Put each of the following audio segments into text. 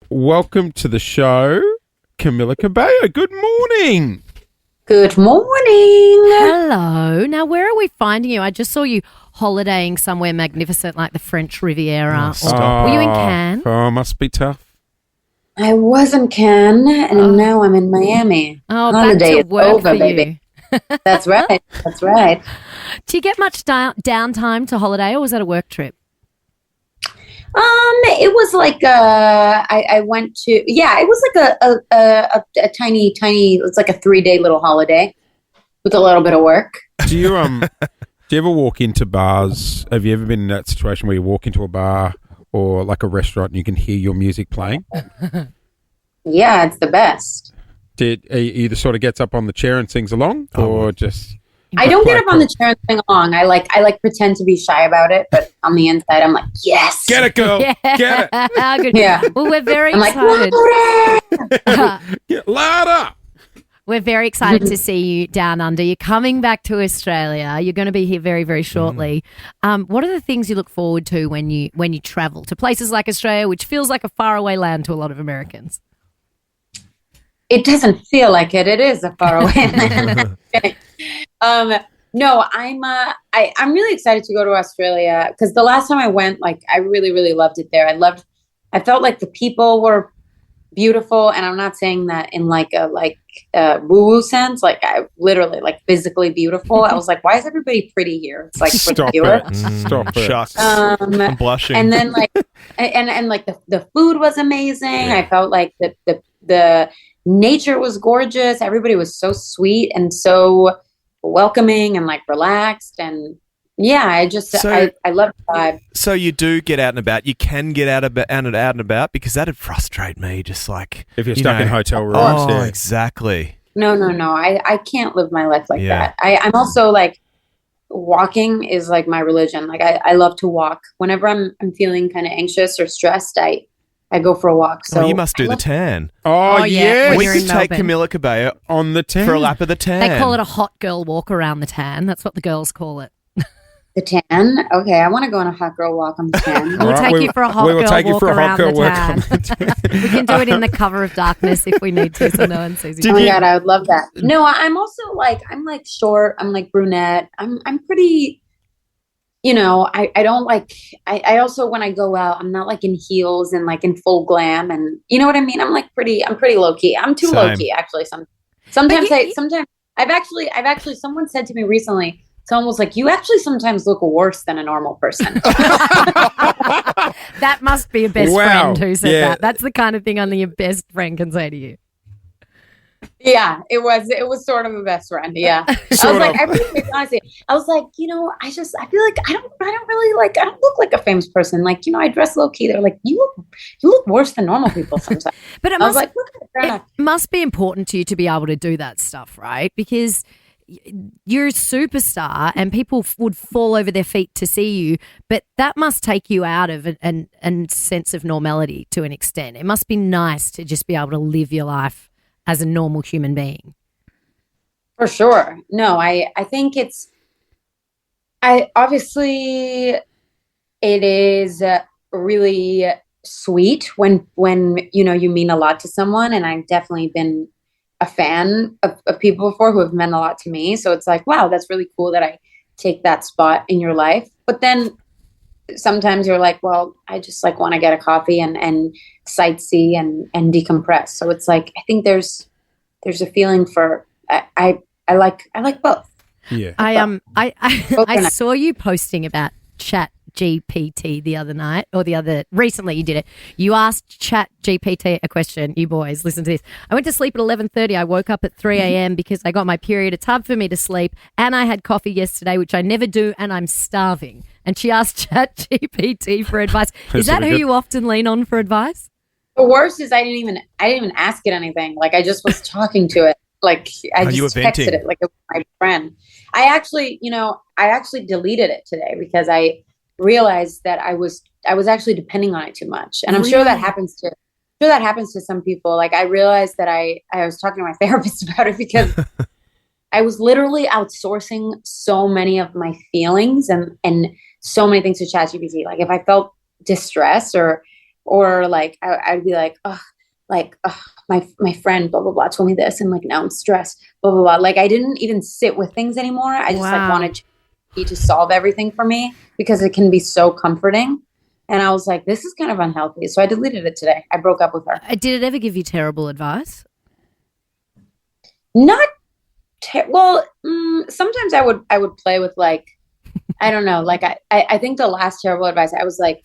welcome to the show, Camila Cabello. Good morning. Good morning. Hello. Now, where are we finding you? I just saw you holidaying somewhere magnificent like the French Riviera. Were you in Cannes? Oh, must be tough. I was in Cannes, and now I'm in Miami. Oh, Holiday back to work is over, for baby. you. That's right. That's right. Do you get much downtime to holiday, or was that a work trip? It was like I went to it was like a tiny. It's like a 3-day little holiday with a little bit of work. Do you ever walk into bars? Have you ever been in that situation where you walk into a bar or like a restaurant and you can hear your music playing? Yeah, it's the best. He either sort of gets up on the chair and sings along, or just... I don't get up on the chair and sing along. I like pretend to be shy about it, but on the inside, I'm like, yes, get it, girl, get it. How good. Yeah. Well, we're very I'm excited. Get louder. We're very excited to see you down under. You're coming back to Australia. You're going to be here very, very shortly. What are the things you look forward to when you travel to places like Australia, which feels like a faraway land to a lot of Americans? It doesn't feel like it. It is a faraway land. Okay. No, I'm really excited to go to Australia because the last time I went, like, I really, really loved it there. I felt like the people were beautiful, and I'm not saying that in like a woo-woo sense. Like, I literally, like, physically beautiful. I was like, why is everybody pretty here? It's like, Stop viewer. it. Stop it. Shucks. I'm blushing. And then like, and like the food was amazing. I felt like the nature was gorgeous. Everybody was so sweet and so welcoming and like relaxed, and I love the vibe. So you do get out and about. You can get out and about, because that'd frustrate me. Just like If you're stuck in hotel rooms. Oh, yeah. exactly. No. I can't live my life like that. I'm also like, walking is like my religion. Like I love to walk. Whenever I'm feeling kind of anxious or stressed, I go for a walk. So you must do the tan. Oh, yeah. When We you're could in take Melbourne. Camila Cabello On the 10. for a lap of the tan. They call it a hot girl walk around the tan. That's what the girls call it. the tan. Okay, I want to go on a hot girl walk on the tan. We'll All right, take you for a hot we will girl take you walk for a hot around girl the walk tan. on the tan. We can do it in the cover of darkness if we need to, so no one sees you. Oh my God, I would love that. No, I'm also like, I'm like short. I'm like brunette. I'm pretty, I don't like, I also, when I go out, I'm not like in heels and like in full glam, and you know what I mean? I'm pretty low key. I'm too low key, actually. Sometimes I've actually, someone said to me recently, someone was like, you actually sometimes look worse than a normal person. That must be a best Wow. friend who said Yeah. that. That's the kind of thing only your best friend can say to you. Yeah, it was sort of a best friend. Yeah. I was like, honestly, I was like, I feel like I don't look like a famous person. Like, I dress low key. They're like, you look worse than normal people sometimes. But I was like, okay, fair enough. it must be important to you to be able to do that stuff, right? Because you're a superstar and people would fall over their feet to see you, but that must take you out of a sense of normality to an extent. It must be nice to just be able to live your life as a normal human being. For sure. No, I think obviously it is really sweet when you mean a lot to someone. And I've definitely been a fan of people before who have meant a lot to me. So it's like, wow, that's really cool that I take that spot in your life. But then sometimes you're like, well, I just like want to get a coffee and sightsee and decompress. So it's like, I think there's a feeling for, I like both. Yeah. I saw you posting about Chat GPT recently you did it. You asked Chat GPT a question. You boys, listen to this. I went to sleep at 11:30. I woke up at 3 a.m. because I got my period. It's hard for me to sleep. And I had coffee yesterday, which I never do, and I'm starving. And she asked Chat GPT for advice. Is that who you often lean on for advice? The worst is I didn't even ask it anything. Like, I just was talking to it. Like, I just texted it like it was my friend. I actually deleted it today because I realized that I was actually depending on it too much. And I'm sure that happens to some people. Like, I realized that I was talking to my therapist about it because I was literally outsourcing so many of my feelings and so many things to ChatGPT. Like, if I felt distress or or like I'd be like, oh, my friend blah blah blah told me this, and like now I'm stressed, blah blah blah. Like I didn't even sit with things anymore. I just like wanted to solve everything for me because it can be so comforting. And I was like, this is kind of unhealthy. So I deleted it today. I broke up with her. Did it ever give you terrible advice? Not sometimes I would play with like, I don't know, like I think the last terrible advice I was like,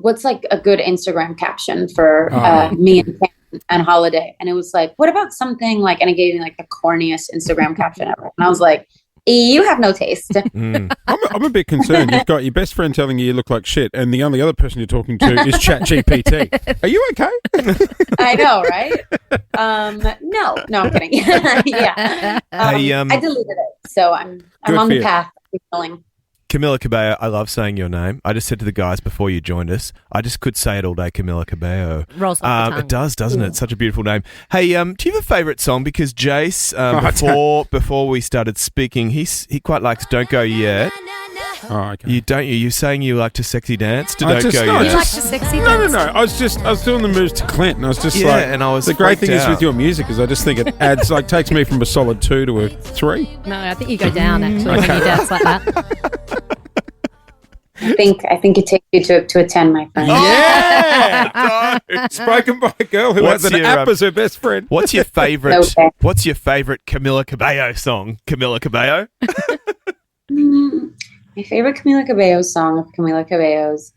what's like a good Instagram caption for me and Cam and Holiday? And it was like, what about something like, and it gave me like the corniest Instagram caption ever. And I was like, you have no taste. I'm a bit concerned. You've got your best friend telling you look like shit, and the only other person you're talking to is ChatGPT. Are you okay? I know, right? No, I'm kidding. Yeah, I deleted it, so I'm on the path of healing. Camila Cabello, I love saying your name. I just said to the guys before you joined us, I just could say it all day, Camila Cabello. Rolls off the tongue. It does, doesn't it? It's such a beautiful name. Hey, do you have a favourite song? Because Jace, before we started speaking, he quite likes "Don't Go Yet." Oh, okay. You're saying you like to sexy dance to "Don't Go Yet." You like to sexy dance? No. I was doing the moves to Clint, and I was just and I was the great thing freaked is with your music is I just think it adds like takes me from a solid 2 to a 3. No, I think you go down actually when you dance like that. I think it takes you to a 10, my friend. Yeah, spoken by a girl who has an app as her best friend. What's your favorite? Okay. What's your favorite Camila Cabello song? Camila Cabello. My favorite Camila Cabello song of Camila Cabello's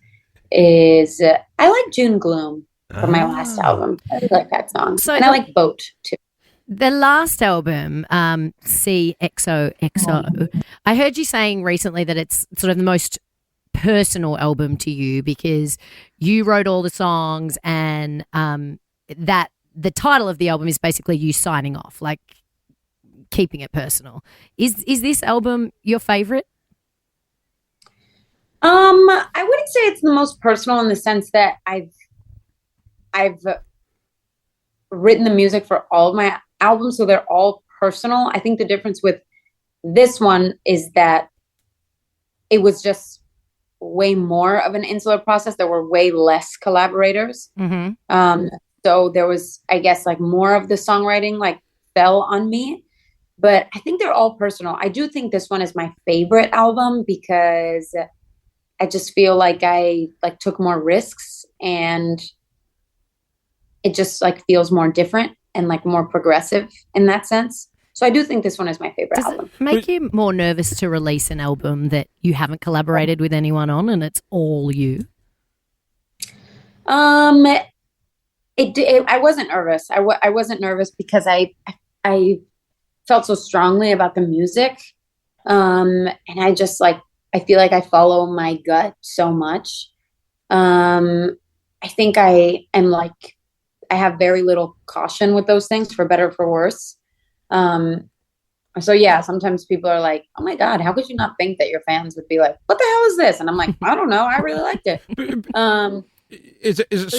is I like June Gloom from my last album. I really like that song, and I like Boat too. The last album, CXOXO, I heard you saying recently that it's sort of the most personal album to you because you wrote all the songs and that the title of the album is basically you signing off, like keeping it personal. Is this album your favorite? I wouldn't say it's the most personal in the sense that I've written the music for all of my albums, so they're all personal. I think the difference with this one is that it was just way more of an insular process. There were way less collaborators. Mm-hmm. So there was, I guess, like more of the songwriting like fell on me, but I think they're all personal. I do think this one is my favorite album because I just feel like I like took more risks and it just like feels more different and like more progressive in that sense. So I do think this one is my favorite album. Does it make you more nervous to release an album that you haven't collaborated with anyone on and it's all you? I wasn't nervous. I wasn't nervous because I felt so strongly about the music. And I just like, I feel like I follow my gut so much. I think I am like, I have very little caution with those things, for better or for worse. So yeah, sometimes people are like, oh my God, how could you not think that your fans would be like, what the hell is this? And I'm like, I don't know. I really liked it. Is it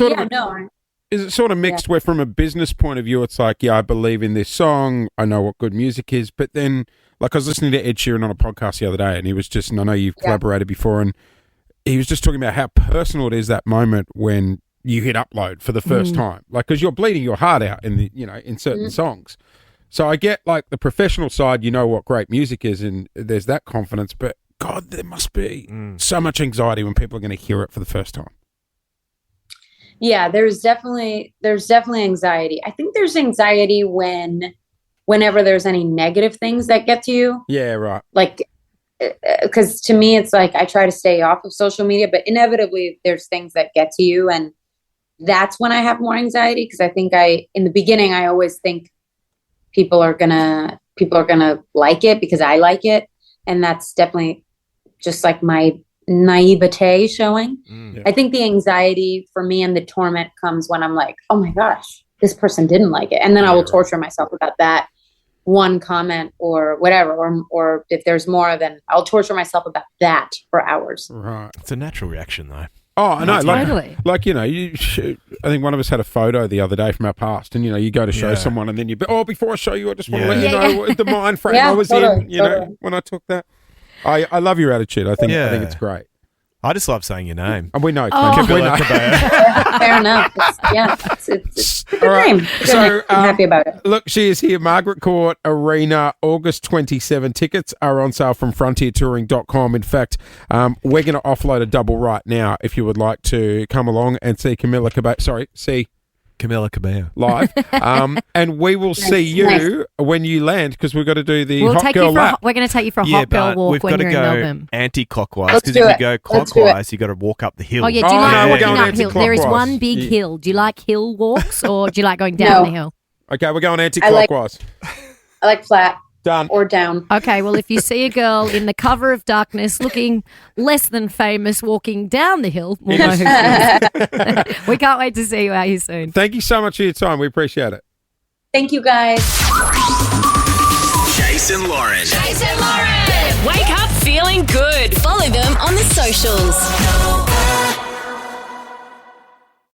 sort of mixed where from a business point of view, it's like, yeah, I believe in this song. I know what good music is. But then like I was listening to Ed Sheeran on a podcast the other day and he was just, and I know you've collaborated before, and he was just talking about how personal it is that moment when you hit upload for the first time, like, cause you're bleeding your heart out in the, in certain songs. So I get like the professional side, what great music is, and there's that confidence, but God, there must be so much anxiety when people are going to hear it for the first time. Yeah, there's definitely anxiety. I think there's anxiety whenever there's any negative things that get to you. Yeah, right. Like, because to me, it's like I try to stay off of social media, but inevitably there's things that get to you, and that's when I have more anxiety. Because I think in the beginning, I always think people are gonna like it because I like it, and that's definitely just like my naivete showing. Yeah. I think the anxiety for me and the torment comes when I'm like, oh my gosh, this person didn't like it, and then I will torture myself about that one comment or whatever, or if there's more, then I'll torture myself about that for hours. Right, it's a natural reaction though. Oh, I know. Totally. Like I think one of us had a photo the other day from our past, and you go to show someone, and then before I show you, I just want to let you know the mind frame I was in. When I took that. I love your attitude. I think it's great. I just love saying your name. And we know. Camila Cabello. Fair enough. It's a good name. So, I'm happy about it. Look, she is here. Margaret Court Arena, August 27. Tickets are on sale from frontiertouring.com. In fact, we're going to offload a double right now if you would like to come along and see Camila Cabello. See Camila Cabello live. And we will see you when you land because we've got to do the hot girl lap. We're going to take you for a hot girl walk when you're in Melbourne. We've got to go anti-clockwise because if you go clockwise, you've got to walk up the hill. Oh, yeah. Do you like walking uphill? There is one big hill. Do you like hill walks or do you like going down the hill? Okay, we're going anti-clockwise. I like flat. Done. Or down. Okay, well, if you see a girl in the cover of darkness looking less than famous walking down the hill, we'll know who she is. We can't wait to see you out here soon. Thank you so much for your time. We appreciate it. Thank you, guys. Jason Lauren. Jason Lauren. Wake up feeling good. Follow them on the socials.